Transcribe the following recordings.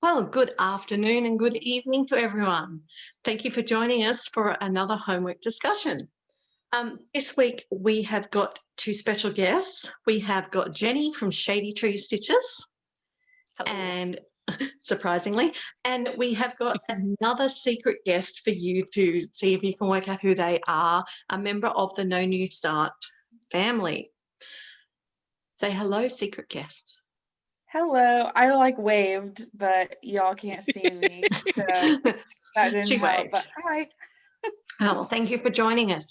Well, good afternoon and good evening to everyone. Thank you for joining us for another homework discussion. This week we have got two special guests. We have got Jenny from ShadyTreezStitchers, and surprisingly, and we have got another secret guest for you to see if you can work out who they are, a member of the No New Start family. Say hello, secret guest. Hello. I waved, but y'all can't see me, so that didn't She help. waved. But hi. Oh, thank you for joining us.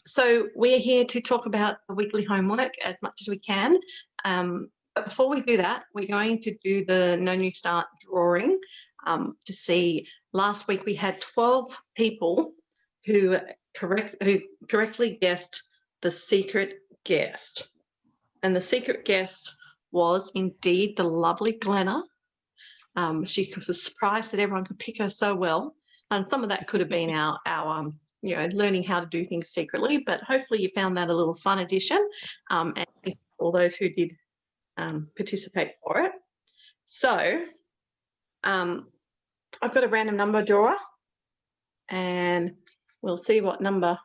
So we're here to talk about the weekly homework as much as we can. But before we do that, we're going to do the No New Start drawing to see. Last week we had 12 people who correctly guessed the secret guest. And the secret guest was indeed the lovely Glenna. She was surprised that everyone could pick her so well. And some of that could have been our learning how to do things secretly, but hopefully you found that a little fun addition, and all those who did participate for it. So I've got a random number drawer, and we'll see what number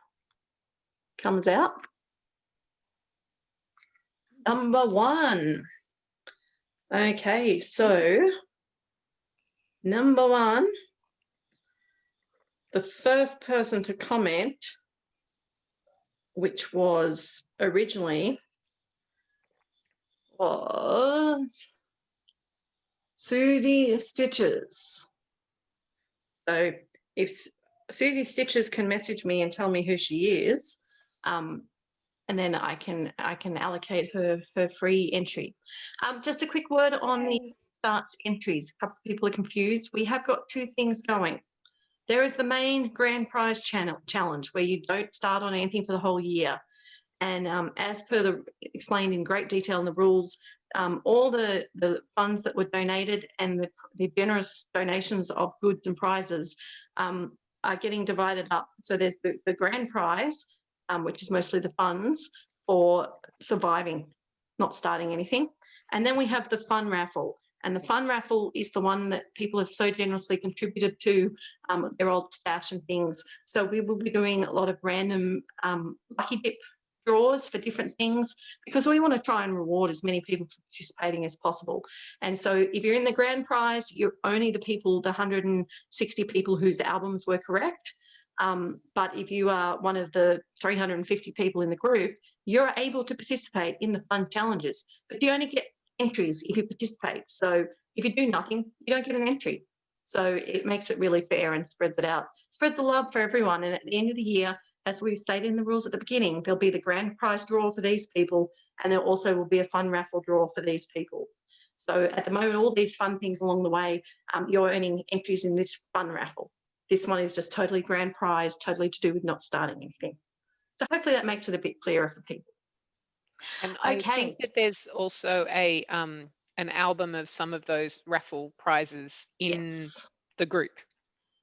comes out. Number 1. Okay, so number 1. The first person to comment, which was originally, was Susie Stitches. So if Susie Stitches can message me and tell me who she is, and then I can allocate her free entry. Just a quick word on the starts entries. A couple of people are confused. We have got two things going. There is the main grand prize challenge where you don't start on anything for the whole year. And as per explained in great detail in the rules, all the funds that were donated and the generous donations of goods and prizes are getting divided up. So there's the grand prize, which is mostly the funds for surviving, not starting anything. And then we have the fun raffle. And the fun raffle is the one that people have so generously contributed to their old stash and things. So we will be doing a lot of random lucky dip draws for different things because we want to try and reward as many people for participating as possible. And so if you're in the grand prize, you're only the 160 people whose albums were correct. But if you are one of the 350 people in the group, you're able to participate in the fun challenges, but you only get entries if you participate. So if you do nothing, you don't get an entry. So it makes it really fair and spreads it out. Spreads the love for everyone. And at the end of the year, as we stated in the rules at the beginning, there'll be the grand prize draw for these people, and there also will be a fun raffle draw for these people. So at the moment, all these fun things along the way, you're earning entries in this fun raffle. This one is just totally grand prize, totally to do with not starting anything. So hopefully that makes it a bit clearer for people. And I think that there's also an album of some of those raffle prizes in the group.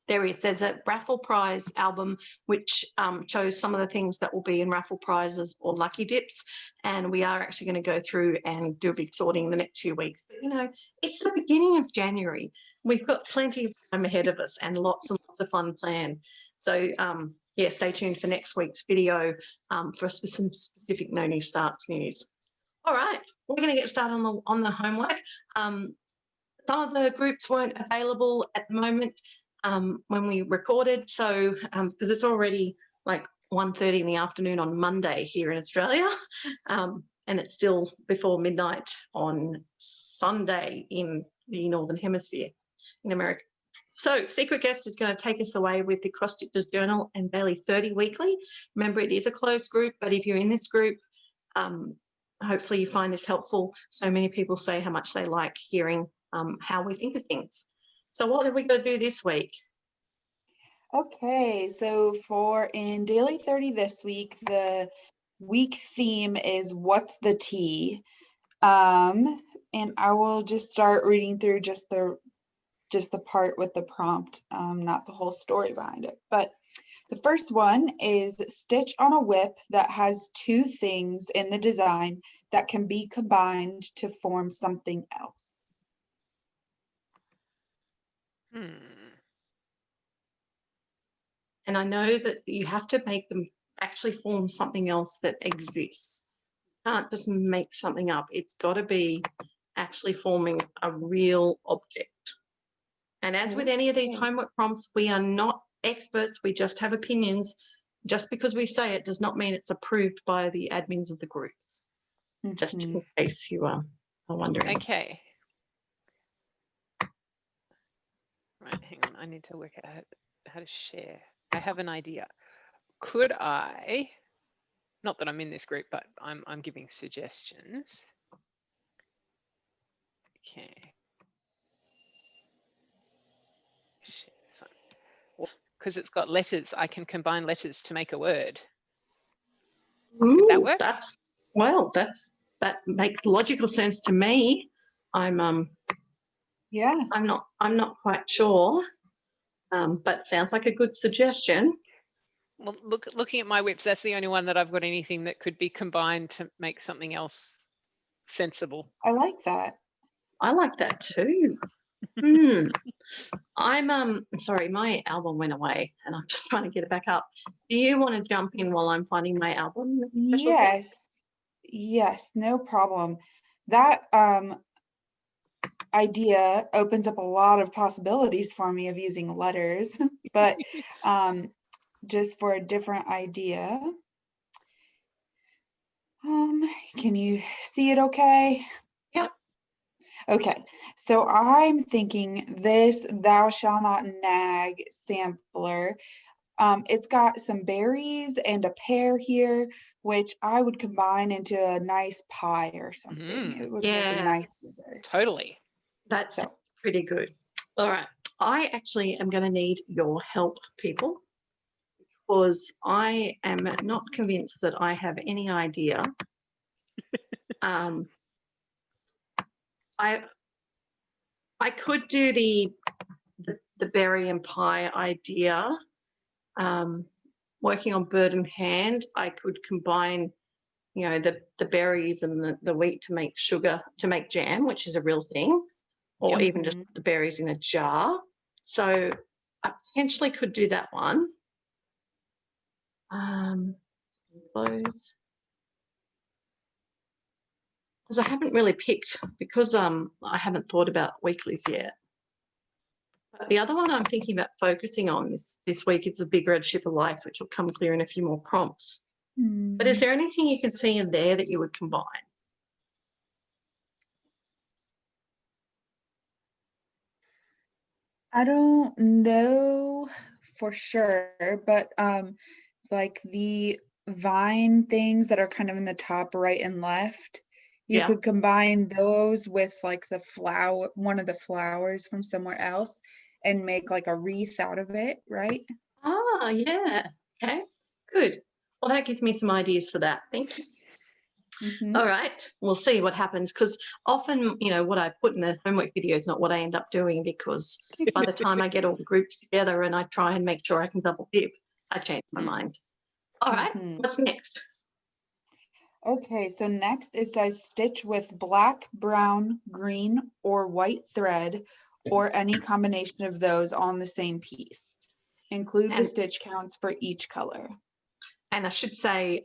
There is. There's a raffle prize album which shows some of the things that will be in raffle prizes or lucky dips, and we are actually going to go through and do a big sorting in the next 2 weeks. But it's the beginning of January. We've got plenty of time ahead of us and lots and lots of fun planned. So stay tuned for next week's video for some specific No New Starts news. All right, we're going to get started on the homework. Some of the groups weren't available at the moment when we recorded, so because it's already like 1:30 in the afternoon on Monday here in Australia, and it's still before midnight on Sunday in the Northern Hemisphere in America. So Secret Guest is going to take us away with the Cross Stitchers Journal and Bailey 30 Weekly. Remember, it is a closed group, but if you're in this group, hopefully you find this helpful. So many people say how much they like hearing how we think of things. So what are we going to do this week? Okay, so in Daily 30 this week, the week theme is What's the Tea? And I will just start reading through just the part with the prompt, not the whole story behind it. But the first one is stitch on a whip that has two things in the design that can be combined to form something else. And I know that you have to make them actually form something else that exists. You can't just make something up. It's got to be actually forming a real object. And as with any of these homework prompts, we are not experts. We just have opinions. Just because we say it does not mean it's approved by the admins of the groups, just in case you are wondering. Okay. Right, hang on. I need to work out how to share. I have an idea. Could I, not that I'm in this group, but I'm giving suggestions. Okay. Share this one. Because it's got letters, I can combine letters to make a word. Ooh, Would that work? That makes logical sense to me. I'm not quite sure, but sounds like a good suggestion. Well, looking at my whips, that's the only one that I've got anything that could be combined to make something else sensible. I like that. I like that too. I'm sorry, my album went away and I'm just trying to get it back up. Do you want to jump in while I'm finding my album? Yes, no problem. That idea opens up a lot of possibilities for me of using letters, but just for a different idea. Can you see it okay? Yep. Okay, so I'm thinking this thou shalt not nag sampler. It's got some berries and a pear here, which I would combine into a nice pie or something. It would make a nice dessert. Totally. That's pretty good. All right. I actually am going to need your help, people, because I am not convinced that I have any idea. I could do the berry and pie idea. Working on bird in hand, I could combine, you know, the berries and the wheat to make sugar, to make jam, which is a real thing, or even just the berries in a jar. So I potentially could do that one. Those. Because I haven't really picked, because I haven't thought about weeklies yet. But the other one I'm thinking about focusing on this week is the Big Red Ship of Life, which will come clear in a few more prompts. But is there anything you can see in there that you would combine? I don't know for sure, but like the vine things that are kind of in the top right and left, you could combine those with like the flower, one of the flowers from somewhere else, and make like a wreath out of it, right? Ah, yeah. Okay, good. Well, that gives me some ideas for that. Thank you. All right, we'll see what happens, because often, you know, what I put in the homework video is not what I end up doing, because by the time I get all the groups together and I try and make sure I can double dip, I change my mind. All right, what's next? Okay, so next it says stitch with black, brown, green, or white thread, or any combination of those on the same piece. Include the stitch counts for each color. And I should say,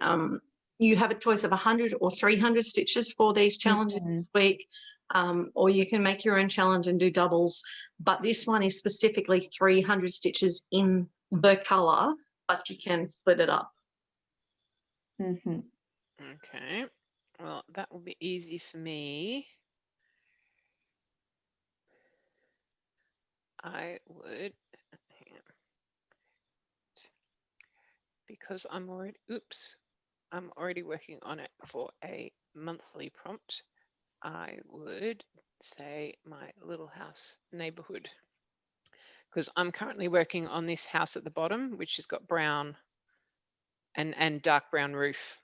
you have a choice of 100 or 300 stitches for these challenges this week, or you can make your own challenge and do doubles. But this one is specifically 300 stitches in the color, but you can split it up. Okay, well, that will be easy for me. I would, because I'm already working on it for a monthly prompt. I would say my little house neighborhood, because I'm currently working on this house at the bottom, which has got brown and dark brown roof.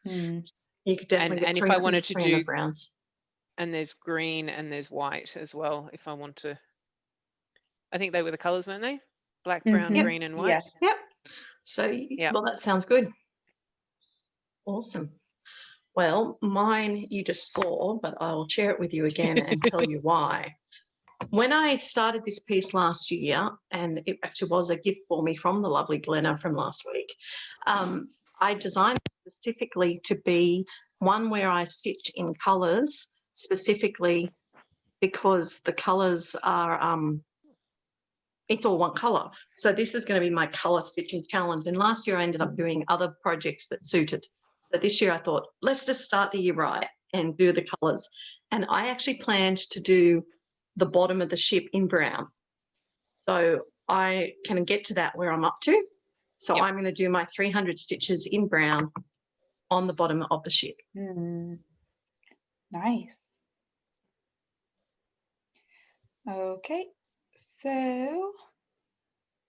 You could definitely get and if I wanted to do browns. And there's green and there's white as well, if I want to. I think they were the colors, weren't they? Black, brown, green, and white. Yep. So, well, that sounds good. Awesome. Well, mine you just saw, but I'll share it with you again and tell you why. when I started this piece last year, and it actually was a gift for me from the lovely Glenna from last week, I designed it specifically to be one where I stitch in colours specifically because the colours are, it's all one colour. So this is going to be my colour stitching challenge. And last year I ended up doing other projects that suited. So this year I thought, let's just start the year right and do the colours. And I actually planned to do the bottom of the ship in brown. So I can get to that where I'm up to. So I'm going to do my 300 stitches in brown on the bottom of the ship. Nice. Okay, so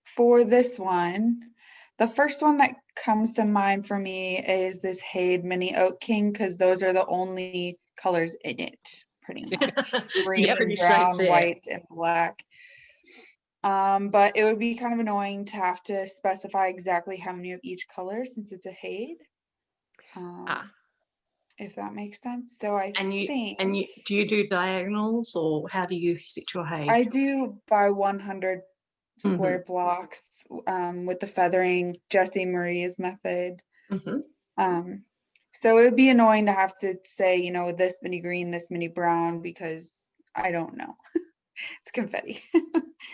for this one, the first one that comes to mind for me is this Haid Mini Oak King, because those are the only colors in it, pretty much. Green, pretty brown, safe there. white, and black. But it would be kind of annoying to have to specify exactly how many of each color since it's a Haid. If that makes sense. So I think do you do diagonals, or how do you stitch your Haids? I do by 100 square blocks with the feathering, Jessie Marie's method. So it would be annoying to have to say, you know, this many green, this many brown, because I don't know. It's confetti.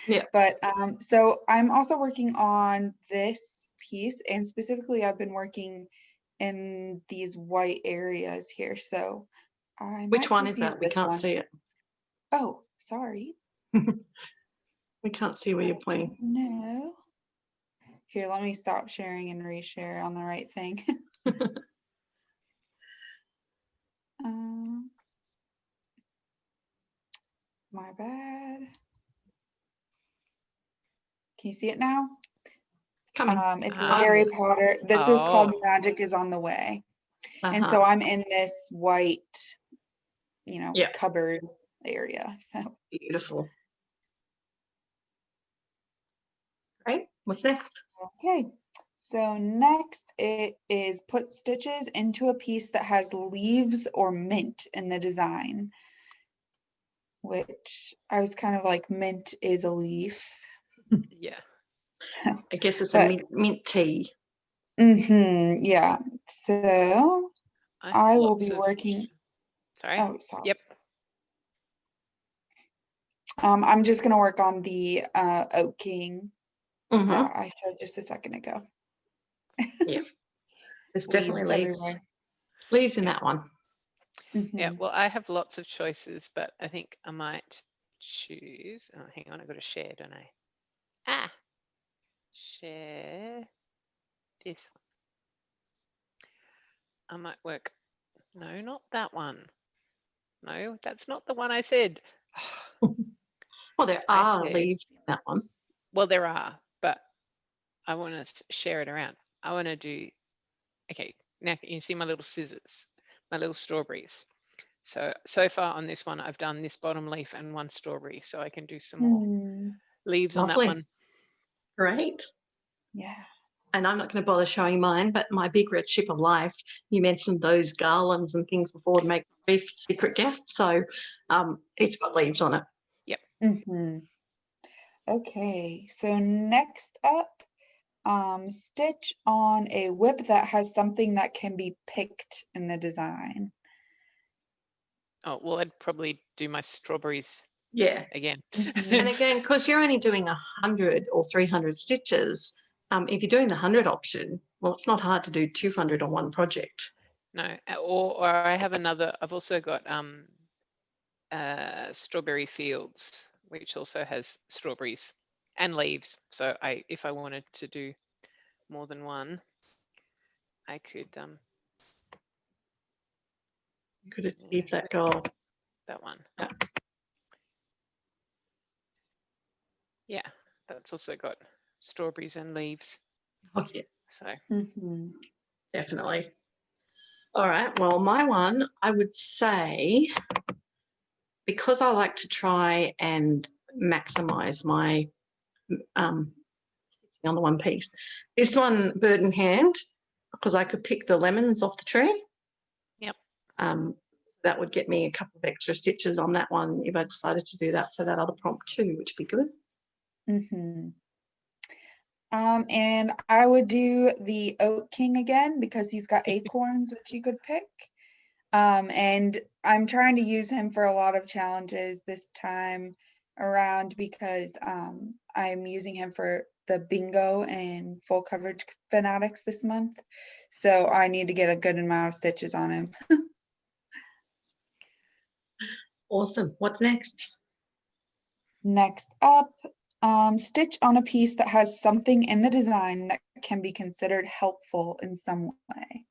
Yeah. But so I'm also working on this piece, and specifically I've been working in these white areas here. So I Which one is that? We can't see it. Oh, sorry. We can't see where you're pointing. No. Here, let me stop sharing and reshare on the right thing. My bad. Can you see it now? It's coming. It's Harry Potter. This is called Magic is on the Way. And so I'm in this white, you know, cupboard area. So beautiful. Right. What's next? Okay. So next it is put stitches into a piece that has leaves or mint in the design, which I was kind of like, mint is a leaf. Yeah. I guess it's a mint tea. Yeah. So I will be working. Sorry. Oh, sorry. Yep. I'm just gonna work on the Oak King that I showed just a second ago. Yeah. There's definitely leaves in that one. Yeah, well, I have lots of choices, but I think I might choose. Oh, hang on, I've got to share, don't I? Share this one. I might work. No, not that one. No, that's not the one I said. Well, there are leaves in that one. Well, there are, but I want to share it around. I want to do, okay, now you see my little scissors, my little strawberries. So far on this one, I've done this bottom leaf and one strawberry, so I can do some more leaves on that one. Great. Yeah. And I'm not going to bother showing mine, but my big red ship of life, you mentioned those garlands and things before to make brief secret guests. So it's got leaves on it. Yep. Okay, so next up, stitch on a whip that has something that can be picked in the design. Oh, well, I'd probably do my strawberries. Yeah. Again. And again, because you're only doing 100 or 300 stitches, if you're doing the 100 option, well, it's not hard to do 200 on one project. No, or I have another. I've also got Strawberry Fields, which also has strawberries and leaves. So if I wanted to do more than one, I could you could achieve that goal. That one. Yeah. Yeah, that's also got strawberries and leaves. Okay. So definitely. All right. Well, my one, I would say, because I like to try and maximize my on the one piece. This one, bird in hand, because I could pick the lemons off the tree. Yep. That would get me a couple of extra stitches on that one if I decided to do that for that other prompt too, which would be good. And I would do the Oak King again because he's got acorns, which you could pick. And I'm trying to use him for a lot of challenges this time around because I'm using him for the bingo and full coverage fanatics this month. So I need to get a good amount of stitches on him. Awesome. What's next? Next up, stitch on a piece that has something in the design that can be considered helpful in some way.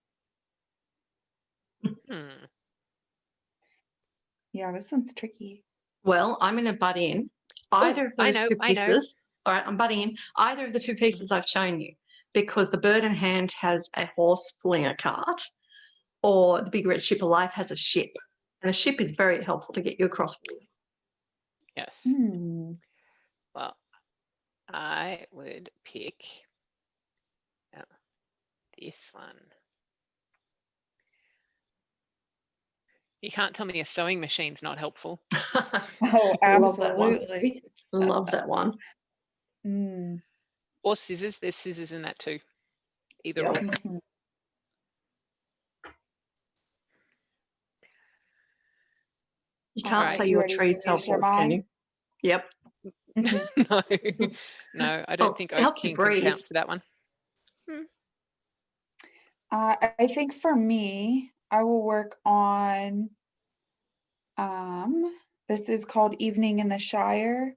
Yeah, this one's tricky. Well, I'm going to butt in. Either of those two pieces. All right, I'm butting in. Either of the two pieces I've shown you, because the bird in hand has a horse pulling a cart, or the big red ship of life has a ship. And a ship is very helpful to get you across. Yes. Well, I would pick this one. You can't tell me a sewing machine's not helpful. Oh, absolutely. Love that one. Or scissors. There's scissors in that too. Either Yep. or. You can't say your tree's helpful, can you? Yep. No, I don't think Oak King can count for that one. I think for me, I will work on, this is called Evening in the Shire,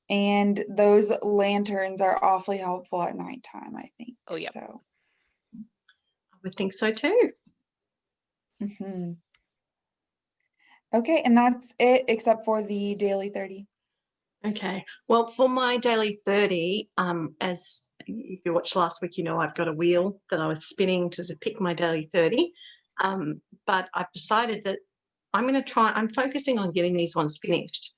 and those lanterns are awfully helpful at nighttime, I think. Oh, yeah. So. I would think so too. Okay, and that's it except for the daily 30. Okay, well, for my daily 30, as if you watched last week, you know I've got a wheel that I was spinning to pick my daily 30, but I've decided that I'm focusing on getting these ones finished.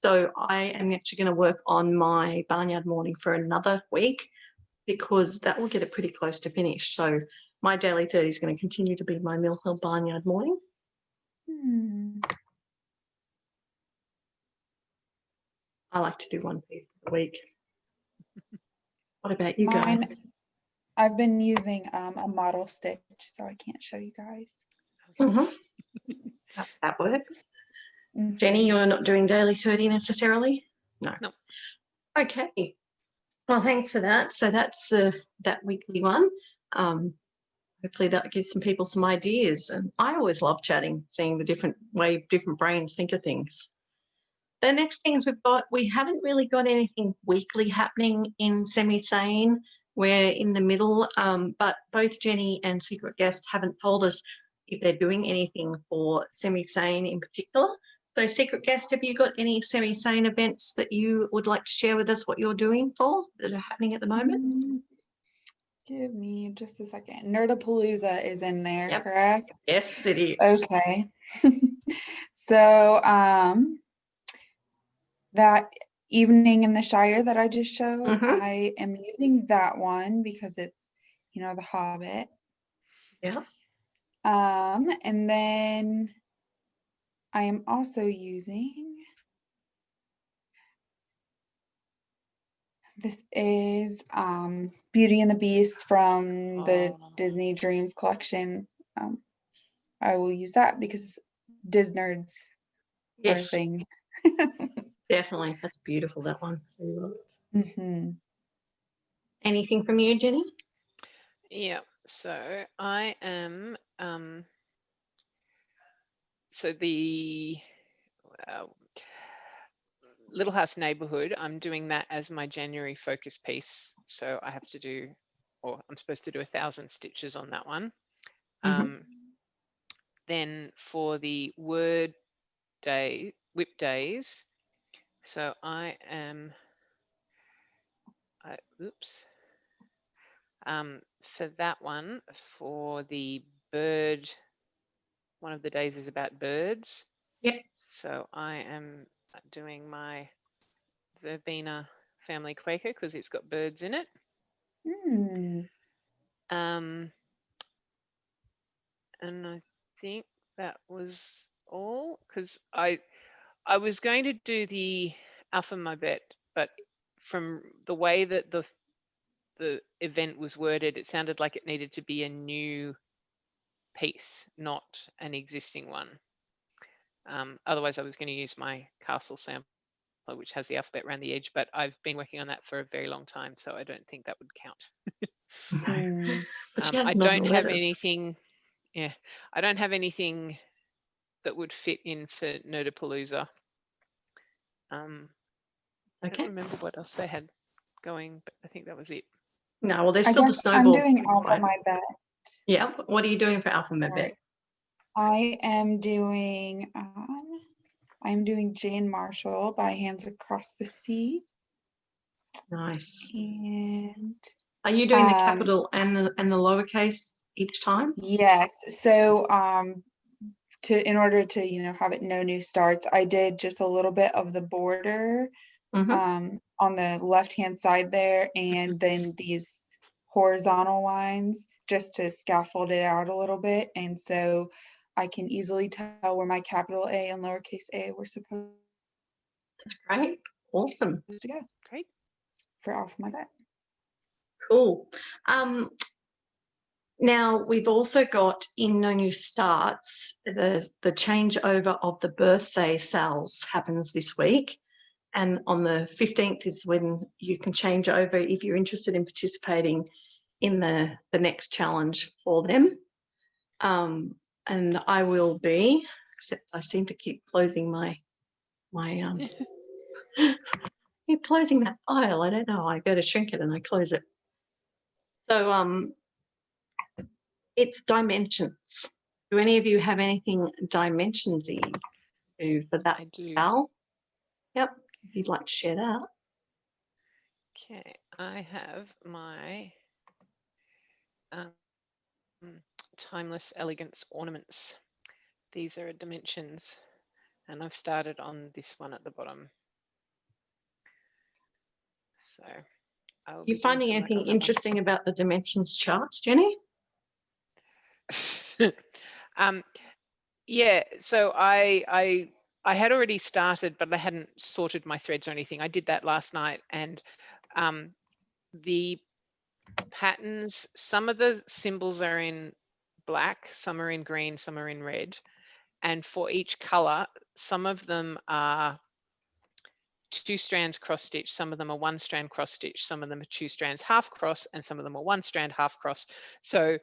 So I am actually going to work on my barnyard morning for another week, because that will get it pretty close to finished. So my daily 30 is going to continue to be my Mill Hill barnyard morning. I like to do one piece a week. What about you guys? I've been using a model stitch, so I can't show you guys. That works. Jenny, you're not doing daily 30 necessarily? No. Okay. Well, thanks for that. So that's that weekly one. Hopefully that gives some people some ideas. And I always love chatting, seeing the different way different brains think of things. The next things we haven't really got anything weekly happening in Semisane. We're in the middle, but both Jenny and Secret Guest haven't told us if they're doing anything for Semisane in particular. So Secret Guest, have you got any Semisane events that you would like to share with us what you're doing for that are happening at the moment? Give me just a second. Nerdapalooza is in there, Yep. correct? Yes, it is. Okay. So that Evening in the Shire that I just showed, I am using that one because it's, you know, The Hobbit. Yeah. And then I am also using, this is Beauty and the Beast from the Disney Dreams collection. I will use that because Disnerds are a thing. Definitely. That's beautiful, that one. Anything from you, Jenny? Yeah, so I am, so the Little House Neighborhood, I'm doing that as my January focus piece. So I have to do, or I'm supposed to do 1,000 stitches on that one. Then for the whip days, so I am, for that one, for the bird, one of the days is about birds. Yep. So I am doing my verbena family Quaker because it's got birds in it. And I think that was all because I was going to do the alphabet, but from the way that the event was worded, it sounded like it needed to be a new piece, not an existing one. Otherwise, I was going to use my castle sampler, which has the alphabet around the edge, but I've been working on that for a very long time, so I don't think that would count. Mm. But she has I not don't the have letters. anything. Yeah, I don't have anything that would fit in for Nerdapalooza. I Okay. don't remember what else they had going, but I think that was it. No, well, there's I still the guess I'm snowball. doing Alpha Right. My Bet. Yeah. What are you doing for alphabet? Right. I am doing Jane Marshall by Hands Across the Sea. Nice. And Are you doing the capital and the lowercase each time? yes. So in order to, you know, have it no new starts, I did just a little bit of the border Mm-hmm. on the left-hand side there, and then these horizontal lines just to scaffold it out a little bit. And so I can easily tell where my capital A and lowercase a were supposed That's great. Awesome. to go Great. for Alpha My Bet. Cool. Now we've also got in No New Starts, the changeover of the birthday cells happens this week. And on the 15th is when you can change over if you're interested in participating in the next challenge for them. And I will be, except I seem to keep closing keep closing that file. I don't know. I go to shrink it and I close it. So it's dimensions. Do any of you have anything dimensionsy for that? I do. Al? Yep. If you'd like to share that. Okay, I have my Timeless Elegance ornaments. These are dimensions, and I've started on this one at the bottom. So I'll You finding anything interesting about the dimensions charts, Jenny? Yeah, so I had already started, but I hadn't sorted my threads or anything. I did that last night, and the patterns, some of the symbols are in black, some are in green, some are in red. And for each color, some of them are 2 strands cross stitch, some of them are 1 strand cross stitch, some of them are 2 strands half cross, and some of them are 1 strand half cross. So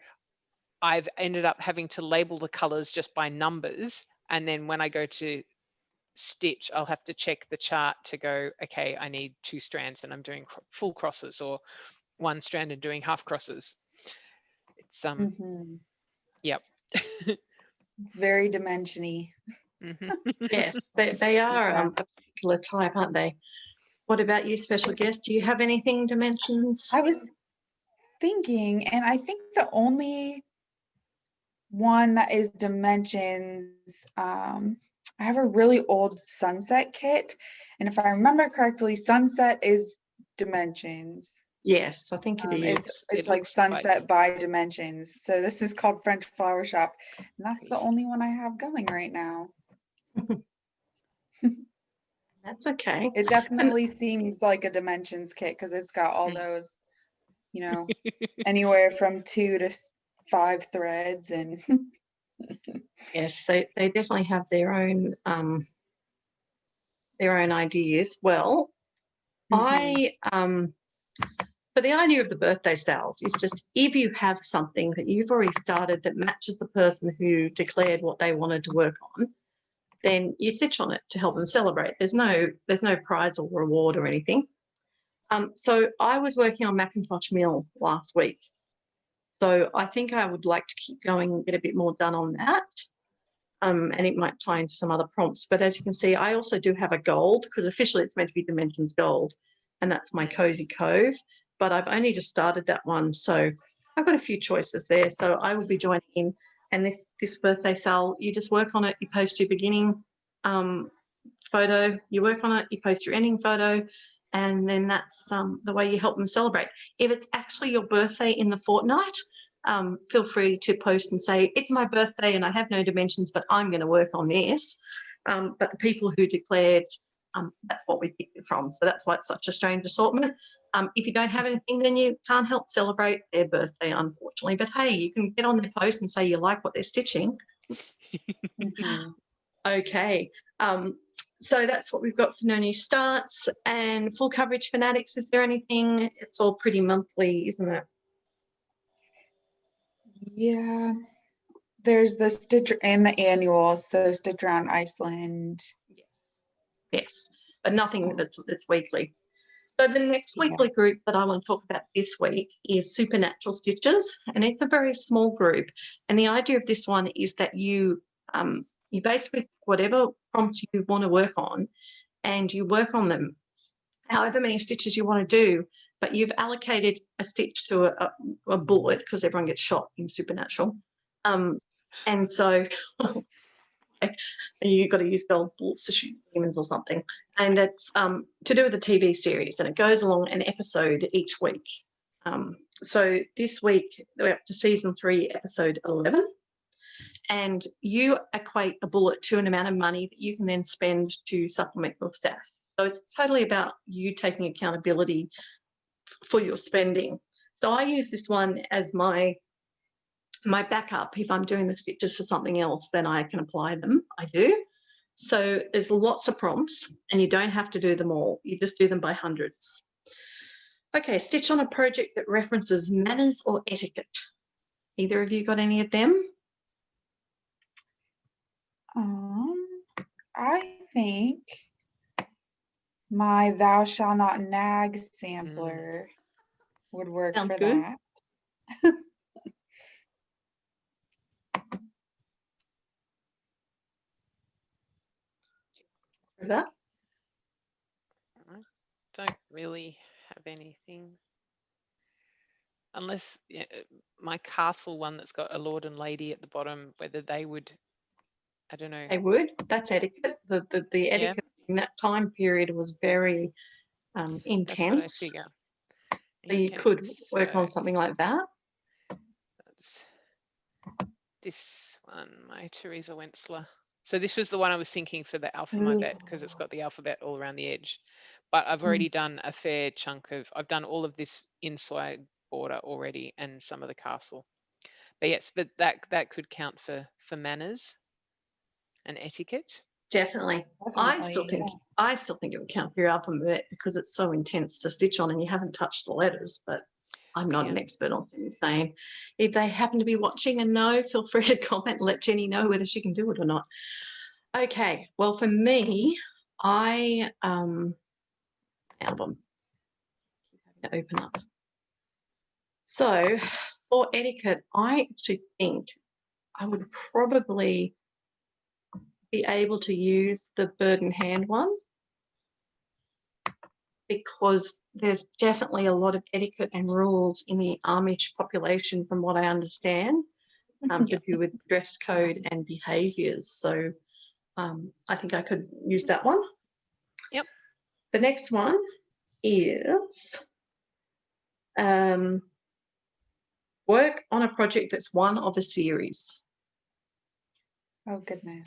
I've ended up having to label the colors just by numbers. And then when I go to stitch, I'll have to check the chart to go, okay, I need 2 strands and I'm doing full crosses, or 1 strand and doing half crosses. It's yep. It's very dimensiony. Yes, they are a particular type, aren't they? What about you, special guest? Do you have anything dimensions? I was thinking, and I think the only one that is dimensions, I have a really old Sunset kit, and if I remember correctly, Sunset is dimensions. Yes, I think it is. It's like Sunset by Dimensions. So this is called French Flower Shop, and that's the only one I have going right now. That's okay. It definitely seems like a dimensions kit because it's got all those, you know, anywhere from 2 to 5 threads, and yes, they definitely have their own ideas. Well, so the idea of the birthday sales is just if you have something that you've already started that matches the person who declared what they wanted to work on, then you stitch on it to help them celebrate. There's no prize or reward or anything. So I was working on Macintosh Mill last week. So I think I would like to keep going and get a bit more done on that. And it might tie into some other prompts. But as you can see, I also do have a gold, because officially it's meant to be Dimensions Gold, and that's my Cozy Cove. But I've only just started that one, so I've got a few choices there. So I will be joining in. And this birthday sale, you just work on it, you post your beginning photo, you work on it, you post your ending photo, and then that's the way you help them celebrate. If it's actually your birthday in the fortnight, feel free to post and say, it's my birthday and I have no dimensions, but I'm going to work on this. But the people who declared, that's what we picked it from. So that's why it's such a strange assortment. If you don't have anything, then you can't help celebrate their birthday, unfortunately. But hey, you can get on their post and say you like what they're stitching. Mhm. Okay. So that's what we've got for No New Starts. And full coverage fanatics, is there anything? It's all pretty monthly, isn't it? Yeah. There's the Stitcher and the annual, so Stitcher on Iceland. Yes. Yes. But nothing Oh, that's weekly. So the next yeah. weekly group that I want to talk about this week is Supernatural Stitchers, and it's a very small group. And the idea of this one is that you basically whatever prompts you want to work on, and you work on them, however many stitches you want to do, but you've allocated a stitch to a bullet because everyone gets shot in Supernatural, and so. You've got to use gold bullets to shoot demons or something. And it's to do with the TV series, and it goes along an episode each week. So this week, we're up to season 3, episode 11. And you equate a bullet to an amount of money that you can then spend to supplement your staff. So it's totally about you taking accountability for your spending. So I use this one as my backup. If I'm doing the stitches for something else, then I can apply them. I do. So there's lots of prompts, and you don't have to do them all. You just do them by hundreds. Okay, stitch on a project that references manners or etiquette. Either of you got any of them? I think my Thou Shall Not Nag sampler would work Sounds for good. that. That? I don't really have anything. Unless my castle one that's got a lord and lady at the bottom, whether they would, I don't know. They would. That's etiquette. The etiquette in that time period was very That's what I intense. figure. So you could work on something like that. That's this one, my Teresa Wentzler. So this was the one I was thinking for the alphabet because it's got the alphabet all around the edge. But I've already done a fair chunk of, I've done all of this inside border already and some of the castle. But yes, but that could count for manners and etiquette. Definitely. I still think it would count for your alphabet because it's so intense to stitch on and you haven't touched the letters, but I'm not an expert on semisane. If they happen to be watching and know, feel free to comment and let Jenny know whether she can do it or not. Okay, well for me, I album. Keep having to open up. So for etiquette, I actually think I would probably be able to use the bird in hand one because there's definitely a lot of etiquette and rules in the Amish population from what I understand to do with dress code and behaviours. So I think I could use that one. Yep. The next one is work on a project that's one of a series. Oh, goodness.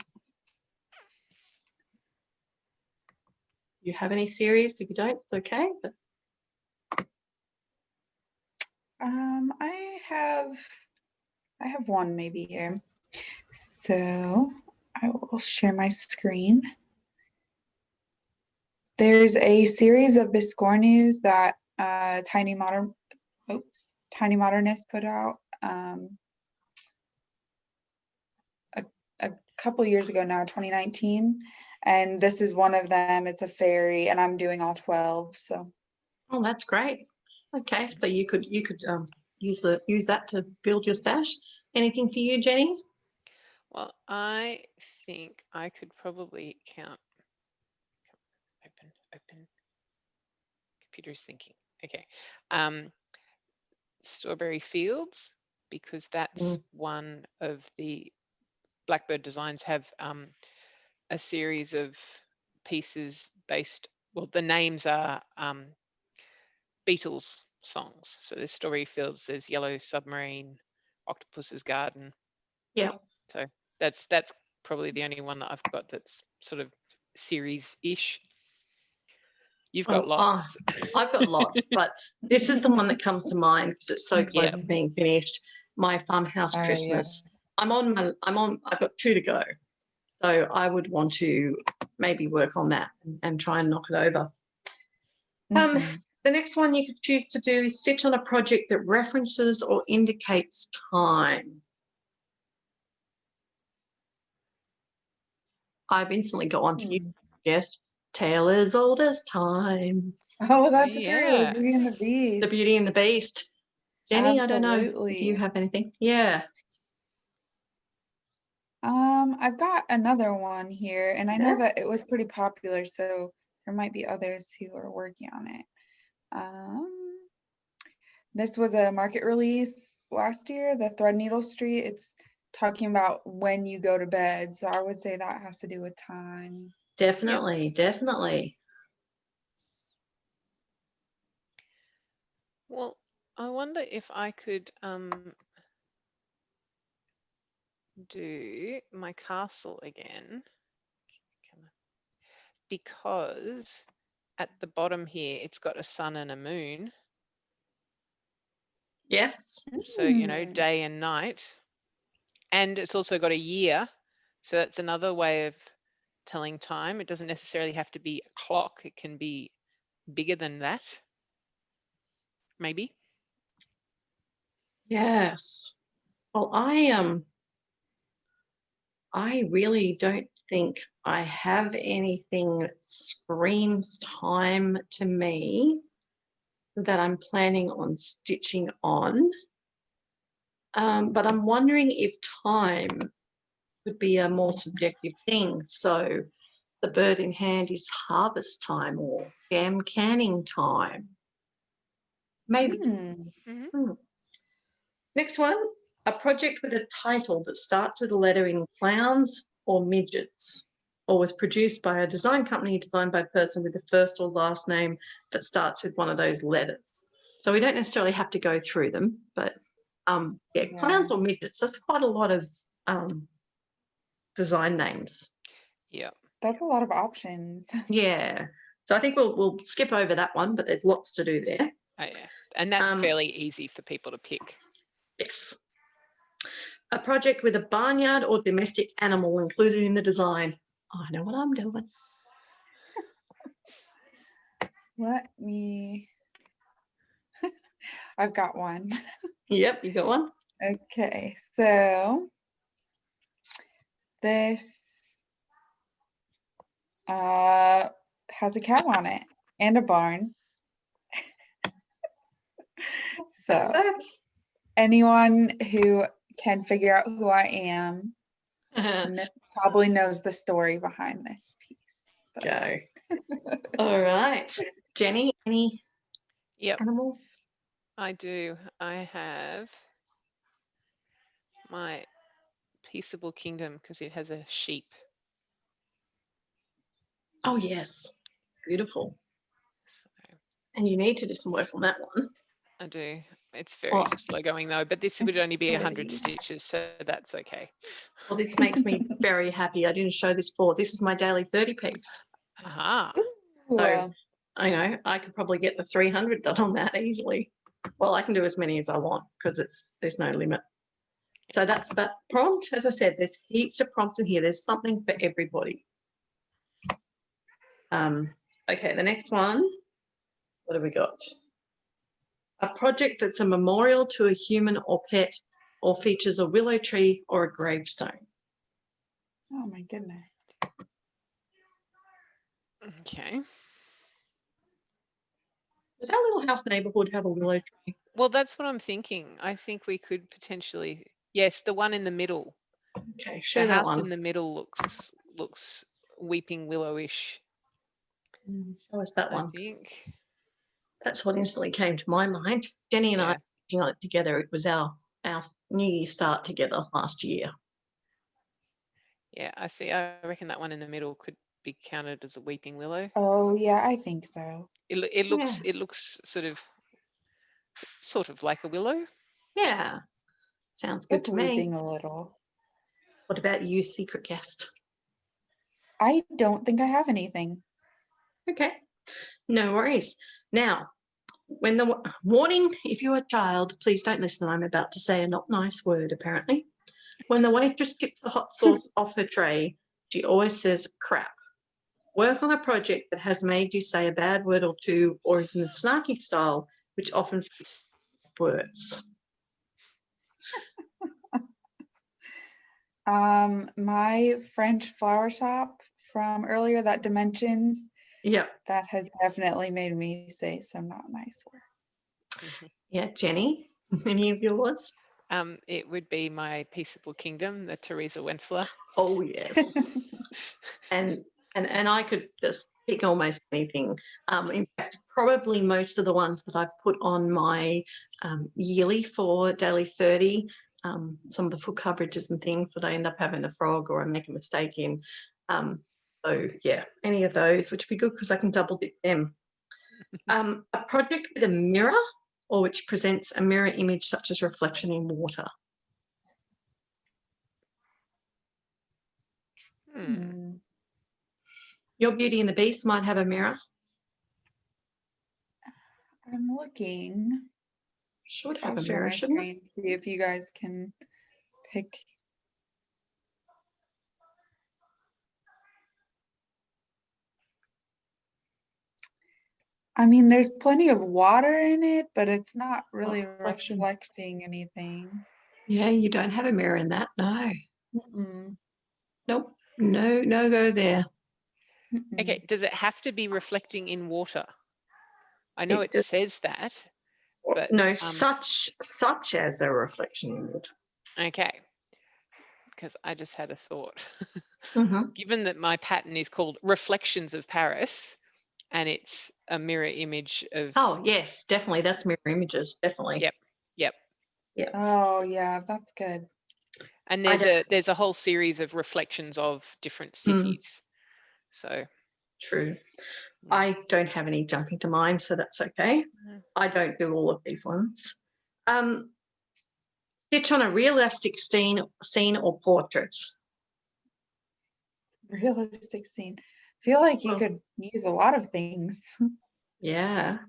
You have any series? If you don't, it's okay. But I have one maybe here. So I will share my screen. There's a series of Biscornus that Tiny Modernist put out a couple years ago now, 2019, and this is one of them. It's a fairy, and I'm doing all 12. So. Oh, that's great. Okay, so you could use that to build your stash. Anything for you, Jenny? Well, I think I could probably count. Open. Computer's thinking. Okay. Strawberry Fields, because that's one of the Blackbird Designs have a series of pieces based, well, the names are Beatles songs. So there's Strawberry Fields, there's Yellow Submarine, Octopus's Garden. Yeah. So that's probably the only one that I've got that's sort of series-ish. You've got lots. I've got lots, but this is the one that comes to mind because it's so close to being finished. My farmhouse Christmas. I've got 2 to go. So I would want to maybe work on that and try and knock it over. The next one you could choose to do is stitch on a project that references or indicates time. I've instantly got one for you, yes. Tale as old as time. Oh, that's yeah. true. Beauty and the Beast. The Beauty and the Beast. Jenny, I don't know if Absolutely. you have anything. Yeah. I've got another one here, and I know Yeah. that it was pretty popular, so there might be others who are working on it. This was a market release last year, the Threadneedle Street. It's talking about when you go to bed, so I would say that has to do with time. Definitely, definitely. Well, I wonder if I could do my castle again, because at the bottom here it's got a sun and a moon. Yes. So, you know, day and night. And it's also got a year. So that's another way of telling time. It doesn't necessarily have to be a clock. It can be bigger than that. Maybe. Yes. Well, I really don't think I have anything that screams time to me that I'm planning on stitching on. But I'm wondering if time would be a more subjective thing. So the bird in hand is harvest time or jam canning time. Maybe. Next one, a project with a title that starts with a letter in clowns or midgets, or was produced by a design company designed by a person with the first or last name that starts with one of those letters. So we don't necessarily have to go through them, but clowns or midgets, that's quite a lot of design names. Yeah. That's a lot of options. Yeah. So I think we'll skip over that one, but there's lots to do there. Oh, yeah. And that's fairly easy for people to pick. Yes. A project with a barnyard or domestic animal included in the design. Oh, I know what I'm doing. Let me. I've got one. Yep, you got one. Okay, so this has a cow on it and a barn. So anyone who can figure out who I am probably knows the story behind this piece. Go. All right. Jenny, any animal? I do. I have my Peaceable Kingdom because it has a sheep. Oh, yes. Beautiful. So, and you need to do some work on that one. I do. It's very slow going though, but this would only be 100 pretty. stitches, so that's okay. Well, this makes me very happy. I didn't show this before. This is my daily 30 piece. Aha. So I know I could probably get the 300 done on that easily. Well, I can do as many as I want because there's no limit. So that's that prompt. As I said, there's heaps of prompts in here. There's something for everybody. Okay, the next one. What have we got? A project that's a memorial to a human or pet or features a willow tree or a gravestone. Oh my goodness. Okay. Does our little house neighborhood have a willow tree? Well, that's what I'm thinking. I think we could potentially, yes, the one in the middle. Okay, show the that house one. in the middle looks weeping willowish. Show us that one. I think that's what instantly came to my mind. Jenny and I were working on it together. It was our New Year start together last year. Yeah, I see. I reckon that one in the middle could be counted as a weeping willow. Oh yeah, I think so. It looks sort of like a willow. Yeah. Sounds good That's to me. weeping a little. What about you, secret guest? I don't think I have anything. Okay, no worries. Now, when the warning, if you're a child, please don't listen. I'm about to say a not nice word, apparently. When the waitress tips the hot sauce off her tray, she always says crap. Work on a project that has made you say a bad word or two, or is in the snarky style, which often words. My French flower shop from earlier, that Dimensions, Yep. that has definitely made me say some not nice words. Yeah, Jenny, any of yours? It would be my Peaceable Kingdom, the Teresa Wensler. Oh yes. and I could just pick almost anything. In fact, probably most of the ones that I've put on my yearly for Daily 30, some of the full coverages and things that I end up having a frog or I make a mistake in. So yeah, any of those, which would be good because I can double dip them. A project with a mirror, or which presents a mirror image such as reflection in water. Your Beauty and the Beast might have a mirror. I'm looking. Should have I'll a share mirror, my shouldn't it? screen, see if you guys can pick. I mean, there's plenty of water in it, but it's not really reflection. reflecting anything. Yeah, you don't have a mirror in that, no. Mm-mm. Nope, no go there. Mm-mm. Okay, does it have to be reflecting in water? I know it says that, but no, such as a reflection in water. okay, because I just had a thought. Mm-hmm. Given that my pattern is called Reflections of Paris, and it's a mirror image of. Oh yes, definitely. That's mirror images, definitely. Yep. Oh yeah, that's good. And there's a whole series of reflections of different cities. So true. I don't have any jumping to mind, so that's okay. I don't do all of these ones. Stitch on a realistic scene or portrait. Realistic scene. Feel like you could use a lot of things. Yeah.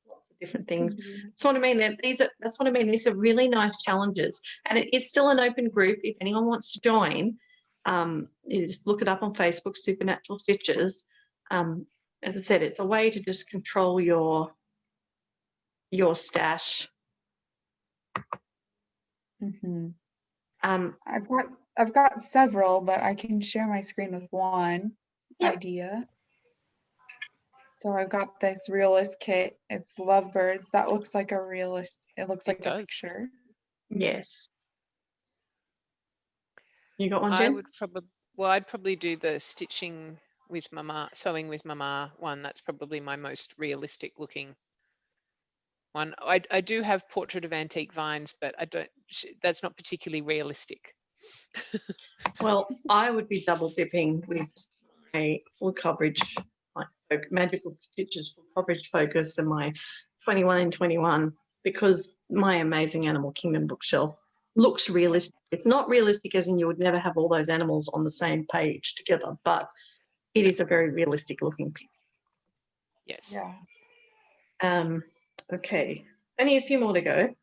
Lots of different things. That's what I mean. That's what I mean. These are really nice challenges. And it is still an open group. If anyone wants to join, you just look it up on Facebook, Supernatural Stitches. As I said, it's a way to just control your stash. Mm-hmm. I've got several, but I can share my screen with one idea. So I've got this realist kit. It's lovebirds. That looks like a realist. It looks like a picture. Yes. You got one, Jen? I'd probably do the stitching with Mama, sewing with Mama one. That's probably my most realistic looking one. I do have Portrait of Antique Vines, but that's not particularly realistic. Well, I would be double dipping with a full coverage, like Magical Stitches full coverage focus and my 21 and 21, because my Amazing Animal Kingdom bookshelf looks realistic. It's not realistic as in you would never have all those animals on the same page together, but it is a very realistic looking picture. Yes. Yeah. Okay, only a few more to go.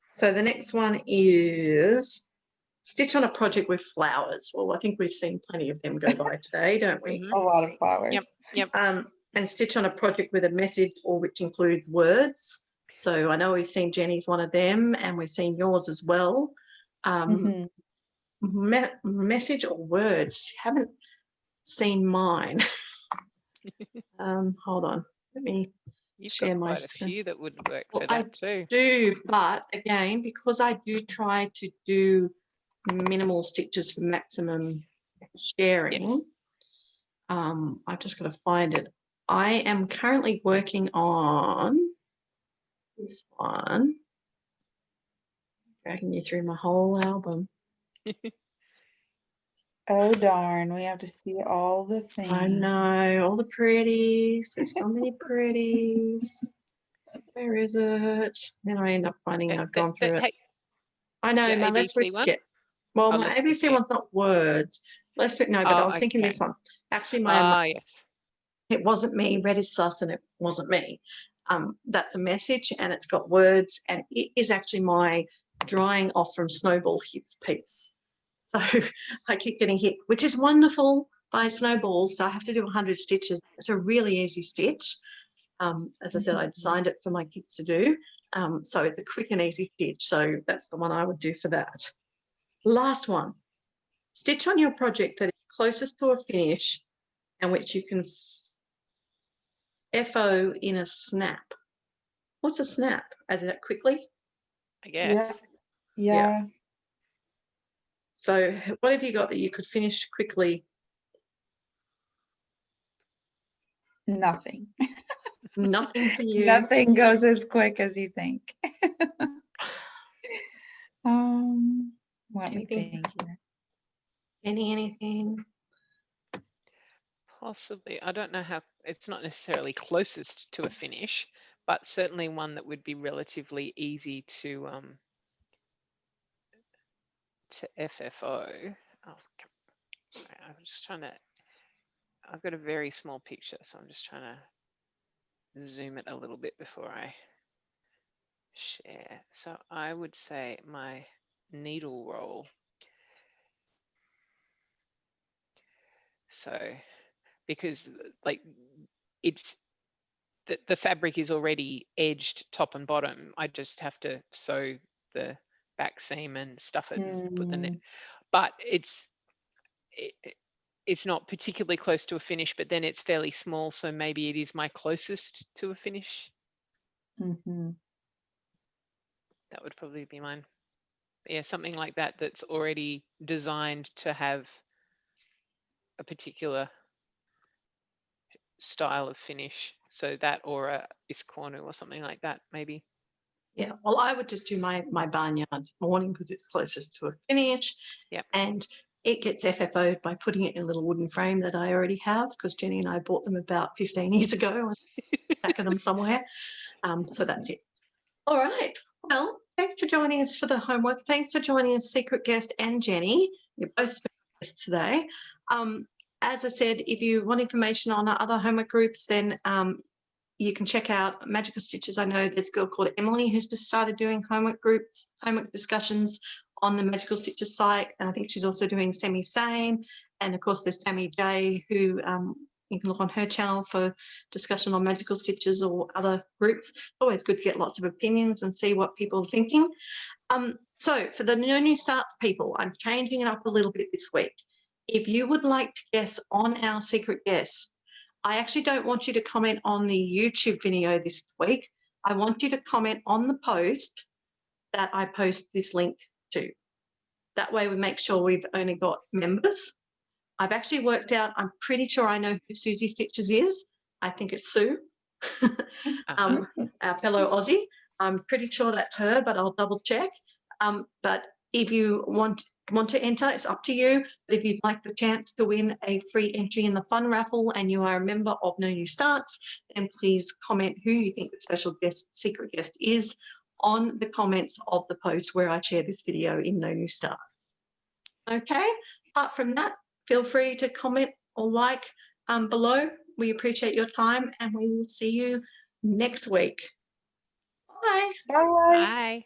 So the next one is stitch on a project with flowers. Well, I think we've seen plenty of them go by today, don't we? A lot of flowers. Yep. And stitch on a project with a message, or which includes words. So I know we've seen Jenny's one of them, and we've seen yours as well. Message or words. Haven't seen mine. Hold on. Let me share my screen. Quite a few that would work for that too. I do, but again, because I do try to do minimal stitches for maximum sharing, I've just got to find it. I am currently working on this one. Dragging you through my whole album. Oh darn, we have to see all the things. I know, all the pretties. There's so many pretties. Where is it? Then I end up finding I've gone through it. I know The my less ABC one? well, Oh, my less ABC forget. one's not words. Less no, but I Oh, was thinking okay. this one. Actually, my Yes. it wasn't me. Red is sus, and it wasn't me. That's a message, and it's got words, and it is actually my drying off from Snowball hits piece. So I keep getting hit, which is wonderful by snowballs. So I have to do 100 stitches. It's a really easy stitch. As I said, I designed it for my kids to do. So it's a quick and easy stitch. So that's the one I would do for that. Last one. Stitch on your project that is closest to a finish and which you can FO in a snap. What's a snap? As that quickly? I guess. Yeah. So what have you got that you could finish quickly? Nothing. Nothing for you. Nothing goes as quick as you think. Let me Anything? think here. Anything? Possibly. I don't know how, it's not necessarily closest to a finish, but certainly one that would be relatively easy to FFO. Oh, sorry, I'm just trying to, I've got a very small picture, so I'm just trying to zoom it a little bit before I share. So I would say my needle roll. So, because like it's, the fabric is already edged top and bottom. I just have to sew the back seam and stuff it and put the net. But it's not particularly close to a finish, but then it's fairly small, so maybe it is my closest to a finish. Mm-hmm. That would probably be mine. Yeah, something like that that's already designed to have a particular style of finish. So that, or a biscornu or something like that, maybe. Yeah, well, I would just do my barnyard awning because it's closest to a finish. Yep. And it gets FFO'd by putting it in a little wooden frame that I already have because Jenny and I bought them about 15 years ago and back of them somewhere. So that's it. All right. Well, thanks for joining us for the homework. Thanks for joining us, secret guest and Jenny. You're both special guests today. As I said, if you want information on our other homework groups, then you can check out Magical Stitches. I know there's a girl called Emily who's just started doing homework groups, homework discussions on the Magical Stitches site. And I think she's also doing semisane. And of course, there's Tammy J, who you can look on her channel for discussion on Magical Stitches or other groups. It's always good to get lots of opinions and see what people are thinking. So for the new starts people, I'm changing it up a little bit this week. If you would like to guess on our secret guess, I actually don't want you to comment on the YouTube video this week. I want you to comment on the post that I post this link to. That way we make sure we've only got members. I've actually worked out, I'm pretty sure I know who Susie Stitchers is. I think it's Sue, our fellow Aussie. I'm pretty sure that's her, but I'll double check. But if you want to enter, it's up to you. But if you'd like the chance to win a free entry in the fun raffle and you are a member of No New Starts, then please comment who you think the special guest, secret guest is on the comments of the post where I share this video in No New Starts. Okay, apart from that, feel free to comment or like below. We appreciate your time and we will see you next week. Bye. Bye. Bye.